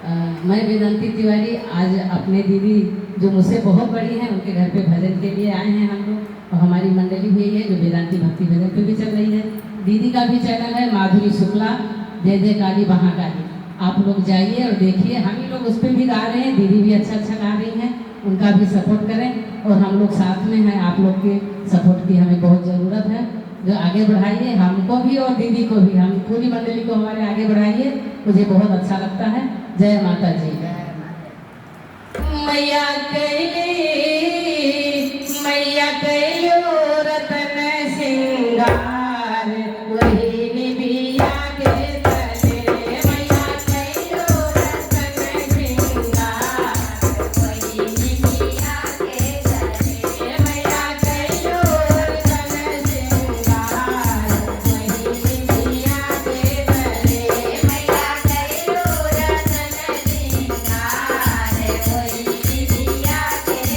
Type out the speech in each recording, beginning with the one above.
मैं वेदांती तिवारी आज अपने दीदी जो मुझसे बहुत बड़ी हैं उनके घर पे भजन के लिए आए हैं हम लोग, और हमारी मंडली भी है जो वेदांती भक्ति भजन पे भी चल रही है। दीदी का भी चैनल है माधुरी शुक्ला जय जय काली महाकाली, आप लोग जाइए और देखिए। हम ही लोग उस पर भी गा रहे हैं, दीदी भी अच्छा अच्छा गा रही हैं, उनका भी सपोर्ट करें और हम लोग साथ में हैं। आप लोग के सपोर्ट की हमें बहुत ज़रूरत है, जो आगे बढ़ाइए हमको भी और दीदी को भी, हम पूरी मंडली को हमारे आगे बढ़ाइए, मुझे बहुत अच्छा लगता है। जय माता जी। मैया कैलो रतन सिंगार वही निबिया के तले, मैया कैलो रतन सिंगार वही निबिया के तले, मैया कैलो रतन सिंगार वही निबिया के तले, मैया कैलो रतन सिंगार वही निबिया के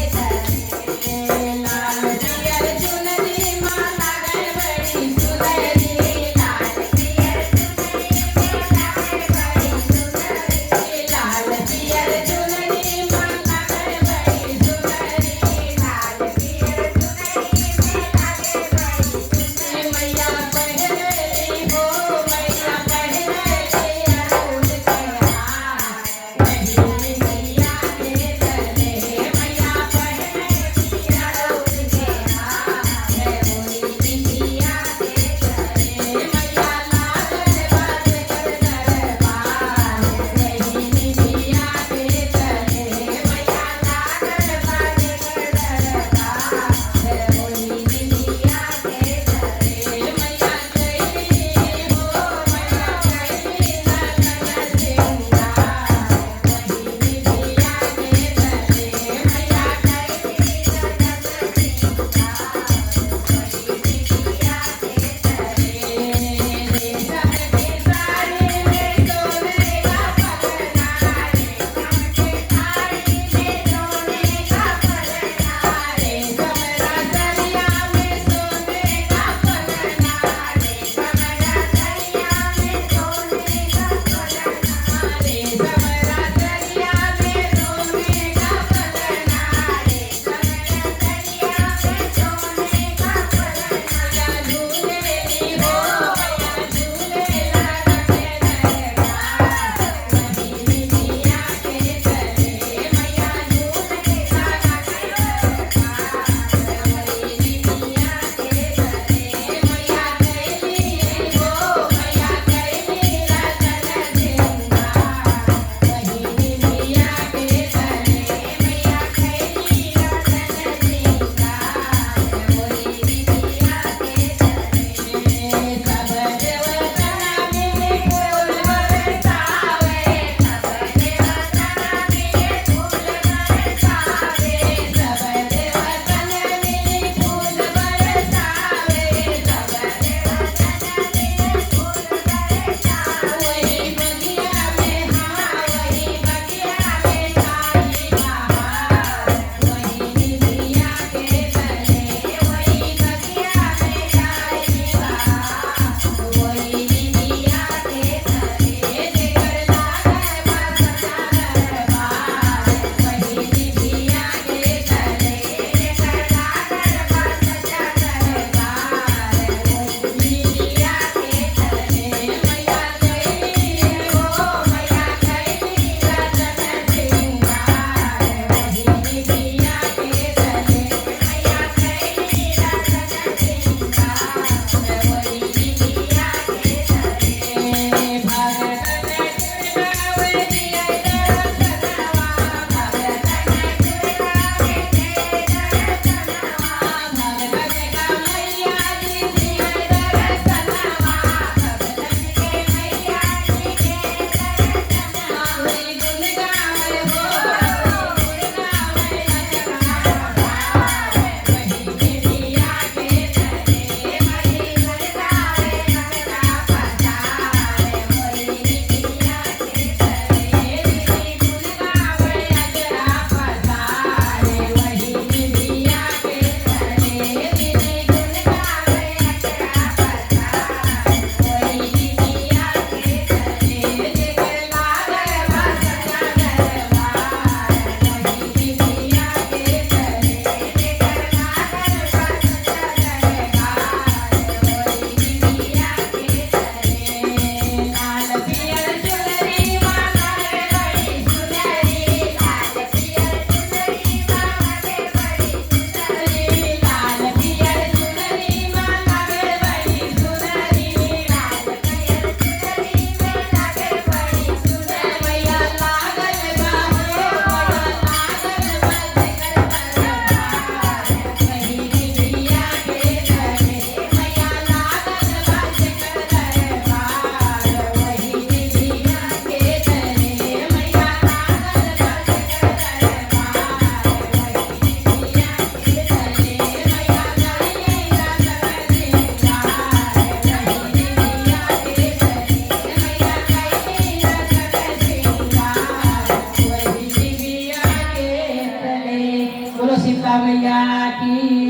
बोलो सीता मैया की